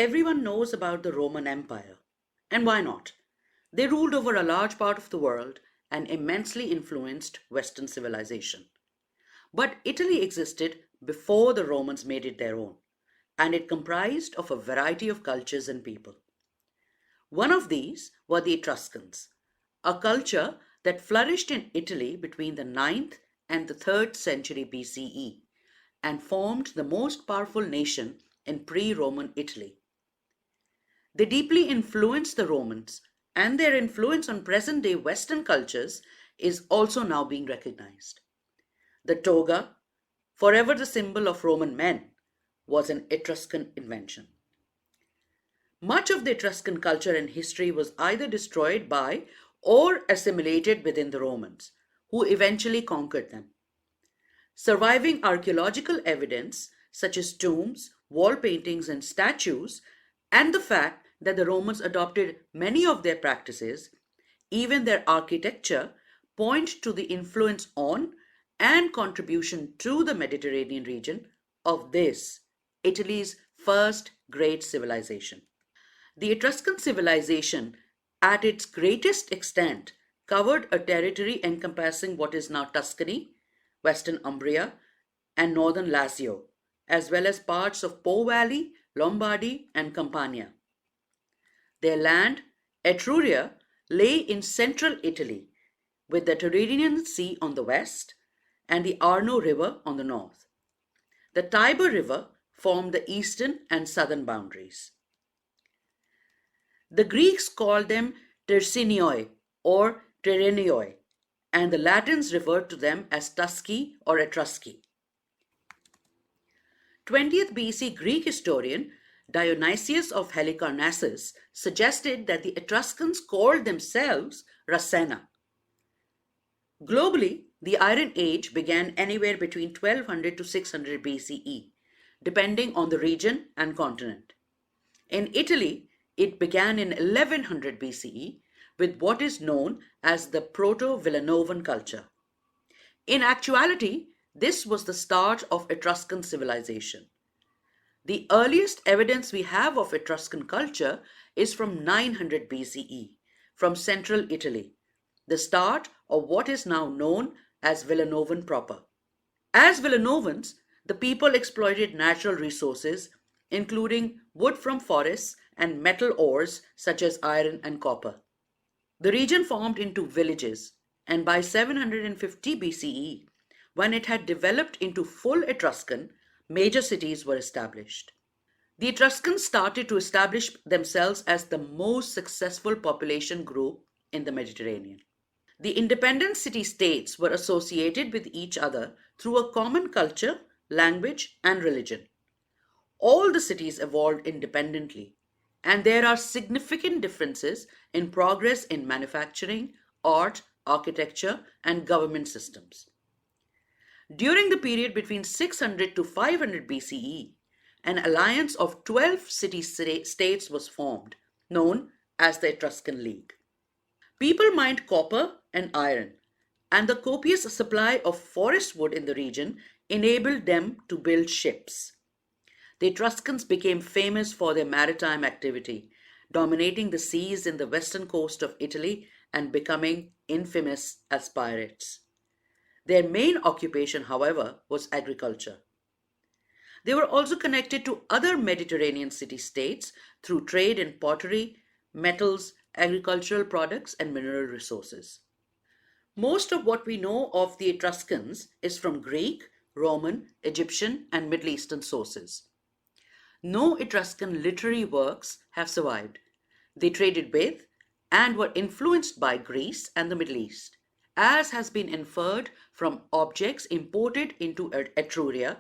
everyone knows about the Roman Empire. And why not? They ruled over a large part of the world and immensely influenced Western civilization. But Italy existed before the Romans made it their own, and it comprised of a variety of cultures and people. One of these were the Etruscans, a culture that flourished in Italy between the ninth and the 3rd century BCE and formed the most powerful nation in pre Roman Italy. They deeply influenced the Romans, and their influence on present day Western cultures is also now being recognized. The toga, forever the symbol of Roman men, was an Etruscan invention. Much of the Etruscan culture and history was either destroyed by or assimilated within the Romans, who eventually conquered them. Surviving archaeological evidence, such as tombs, wall paintings, and statues, and the fact that the Romans adopted many of their practices, even their architecture, point to the influence on and contribution to the Mediterranean region of this, Italy's first great civilization. The Etruscan civilization, at its greatest extent, covered a territory encompassing what is now Tuscany, western Umbria, and northern Lazio, as well as parts of Po Valley, Lombardy, and Campania. Their land, Etruria, lay in central Italy, with the Tyrrhenian Sea on the west and the Arno River on the north. The Tiber River formed the eastern and southern boundaries. The Greeks called them Tersinioi or Terenioi, and the Latins referred to them as Tusci or Etrusci. 20th BC Greek historian Dionysius of Halicarnassus suggested that the Etruscans called themselves Rasenna. Globally, the Iron Age began anywhere between 1200 to 600 BCE, depending on the region and continent. In Italy, it began in 1100 BCE with what is known as the Proto-Villanovan culture. In actuality, this was the start of Etruscan civilization. The earliest evidence we have of Etruscan culture is from 900 BCE, from central Italy, the start of what is now known as Villanovan proper. As Villanovans, the people exploited natural resources, including wood from forests and metal ores such as iron and copper. The region formed into villages, and by 750 BCE, when it had developed into full Etruscan, major cities were established. The Etruscans started to establish themselves as the most successful population group in the Mediterranean. The independent city states were associated with each other through a common culture, language, and religion. All the cities evolved independently, and there are significant differences in progress in manufacturing, art, architecture, and government systems. During the period between 600 to 500 BCE, an alliance of 12 city states was formed, known as the Etruscan League. People mined copper and iron, and the copious supply of forest wood in the region enabled them to build ships. The Etruscans became famous for their maritime activity, dominating the seas in the western coast of Italy and becoming infamous as pirates. Their main occupation, however, was agriculture. They were also connected to other Mediterranean city states through trade in pottery, metals, agricultural products, and mineral resources. Most of what we know of the Etruscans is from Greek, Roman, Egyptian, and Middle Eastern sources. No Etruscan literary works have survived. They traded with and were influenced by Greece and the Middle East, as has been inferred from objects imported into Etruria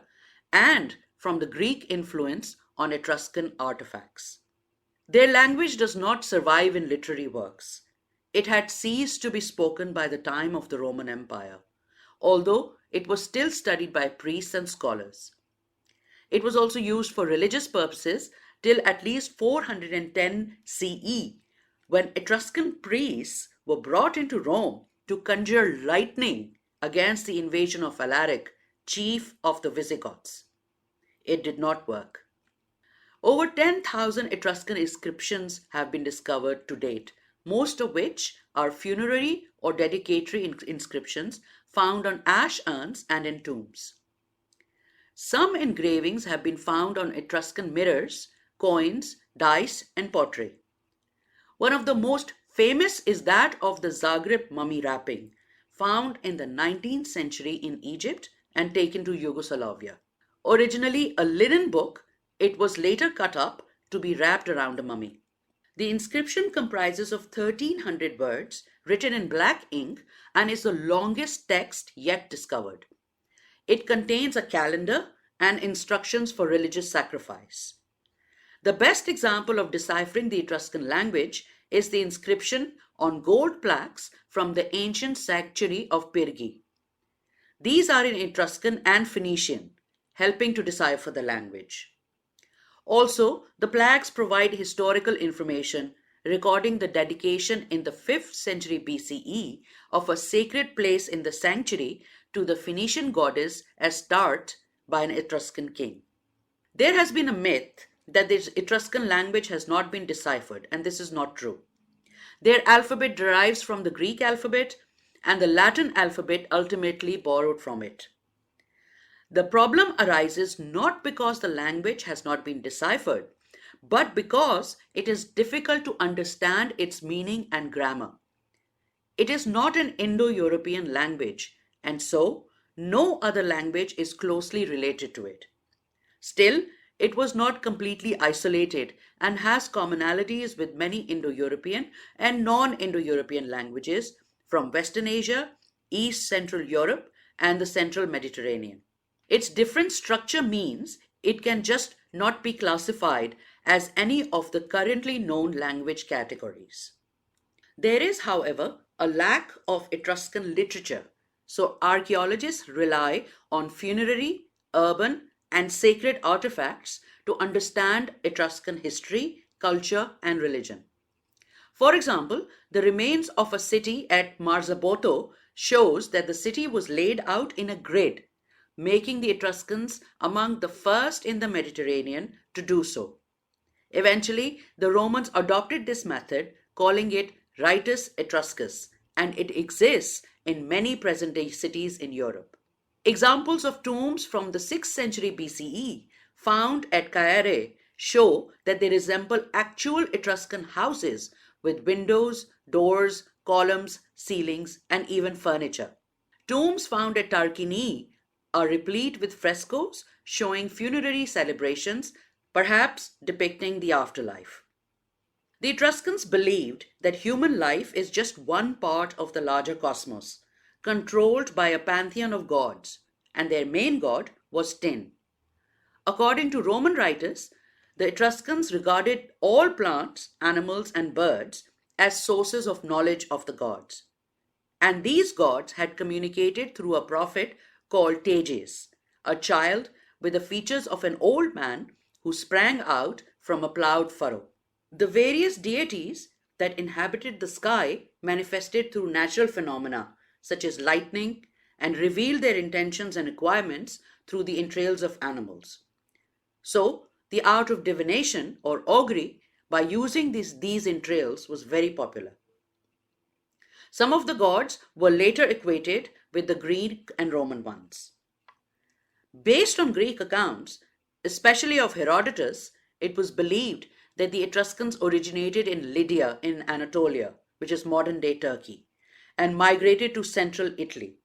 and from the Greek influence on Etruscan artifacts. Their language does not survive in literary works. It had ceased to be spoken by the time of the Roman Empire, although it was still studied by priests and scholars. It was also used for religious purposes till at least 410 CE, when Etruscan priests were brought into Rome to conjure lightning against the invasion of Alaric, chief of the Visigoths. It did not work. Over 10,000 Etruscan inscriptions have been discovered to date, most of which are funerary or dedicatory inscriptions found on ash urns and in tombs. Some engravings have been found on Etruscan mirrors, coins, dice, and pottery. One of the most famous is that of the Zagreb mummy wrapping, found in the 19th century in Egypt and taken to Yugoslavia. Originally a linen book, it was later cut up to be wrapped around a mummy. The inscription comprises of 1300 words written in black ink and is the longest text yet discovered. It contains a calendar and instructions for religious sacrifice. The best example of deciphering the Etruscan language is the inscription on gold plaques from the ancient sanctuary of Pyrgi. These are in Etruscan and Phoenician, helping to decipher the language. Also, the plaques provide historical information recording the dedication in the 5th century BCE of a sacred place in the sanctuary to the Phoenician goddess Astarte by an Etruscan king. There has been a myth that the Etruscan language has not been deciphered, and this is not true. Their alphabet derives from the Greek alphabet, and the Latin alphabet ultimately borrowed from it. The problem arises not because the language has not been deciphered, but because it is difficult to understand its meaning and grammar. It is not an Indo-European language, and so no other language is closely related to it. Still, it was not completely isolated and has commonalities with many Indo-European and non-Indo-European languages from Western Asia, East Central Europe, and the Central Mediterranean. Its different structure means it can just not be classified as any of the currently known language categories. There is, however, a lack of Etruscan literature, so archaeologists rely on funerary, urban, and sacred artifacts to understand Etruscan history, culture, and religion. For example, the remains of a city at Marzabotto shows that the city was laid out in a grid, making the Etruscans among the first in the Mediterranean to do so. Eventually, the Romans adopted this method, calling it Ritus Etruscus, and it exists in many present-day cities in Europe. Examples of tombs from the 6th century BCE found at Caere show that they resemble actual Etruscan houses with windows, doors, columns, ceilings, and even furniture. Tombs found at Tarquinii are replete with frescoes showing funerary celebrations, perhaps depicting the afterlife. The Etruscans believed that human life is just one part of the larger cosmos, controlled by a pantheon of gods, and their main god was tin. According to Roman writers, the Etruscans regarded all plants, animals, and birds as sources of knowledge of the gods. And these gods had communicated through a prophet called Teges, a child with the features of an old man who sprang out from a plowed furrow. The various deities that inhabited the sky manifested through natural phenomena such as lightning and revealed their intentions and requirements through the entrails of animals. So, the art of divination or augury by using these entrails was very popular. Some of the gods were later equated with the Greek and Roman ones. Based on Greek accounts, especially of Herodotus, it was believed that the Etruscans originated in Lydia in Anatolia, which is modern-day Turkey, and migrated to central Italy.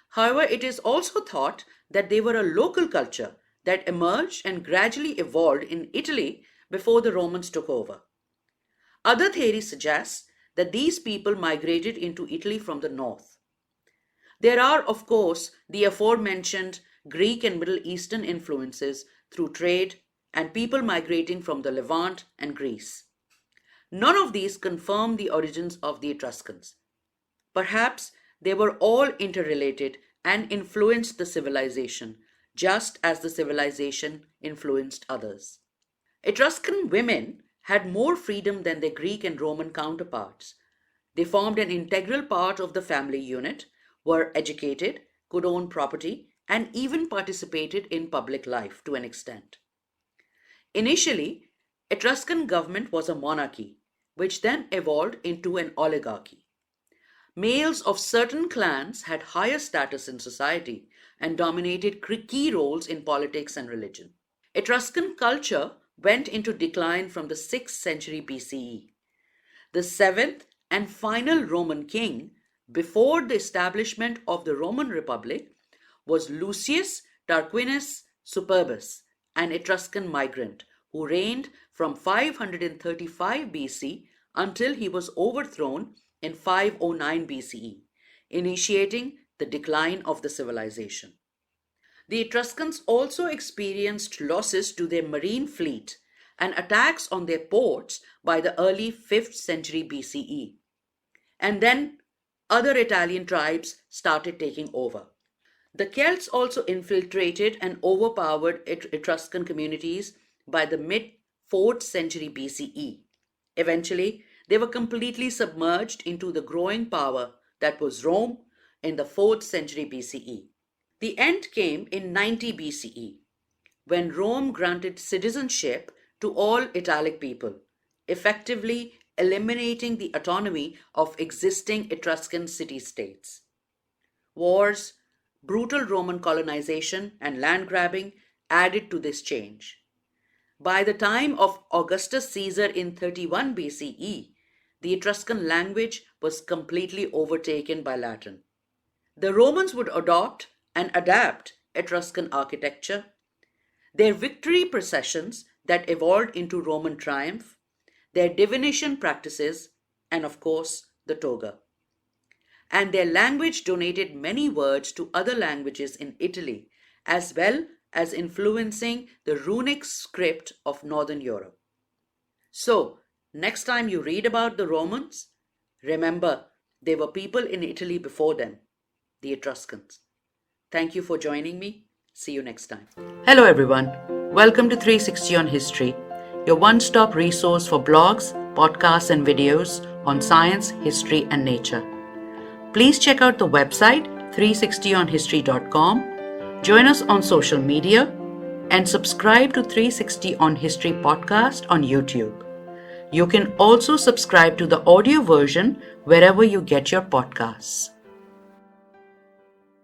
However, it is also thought that they were a local culture that emerged and gradually evolved in Italy before the Romans took over. Other theories suggest that these people migrated into Italy from the north. There are, of course, the aforementioned Greek and Middle Eastern influences through trade and people migrating from the Levant and Greece. None of these confirm the origins of the Etruscans. Perhaps they were all interrelated and influenced the civilization, just as the civilization influenced others. Etruscan women had more freedom than their Greek and Roman counterparts. They formed an integral part of the family unit, were educated, could own property, and even participated in public life to an extent. Initially, Etruscan government was a monarchy, which then evolved into an oligarchy. Males of certain clans had higher status in society and dominated key roles in politics and religion. Etruscan culture went into decline from the 6th century BCE. The seventh and final Roman king before the establishment of the Roman Republic was Lucius Tarquinius Superbus, an Etruscan migrant who reigned from 535 BC until he was overthrown in 509 BCE, initiating the decline of the civilization. The Etruscans also experienced losses to their marine fleet and attacks on their ports by the early 5th century BCE. And then other Italian tribes started taking over. The Celts also infiltrated and overpowered Etruscan communities by the mid 4th century BCE. Eventually, they were completely submerged into the growing power that was Rome in the 4th century BCE. The end came in 90 BCE, when Rome granted citizenship to all Italic people, effectively eliminating the autonomy of existing Etruscan city-states. Wars, brutal Roman colonization, and land grabbing added to this change. By the time of Augustus Caesar in 31 BCE, the Etruscan language was completely overtaken by Latin. The Romans would adopt and adapt Etruscan architecture, their victory processions that evolved into Roman triumph, their divination practices, and of course, the toga. And their language donated many words to other languages in Italy, as well as influencing the runic script of Northern Europe. So, next time you read about the Romans, remember there were people in Italy before them, the Etruscans. Thank you for joining me. See you next time. Hello everyone. Welcome to 360 on History, your one-stop resource for blogs, podcasts and videos on science, history and nature. Please check out the website 360onhistory.com, join us on social media and subscribe to 360 on History podcast on YouTube. You can also subscribe to the audio version wherever you get your podcasts.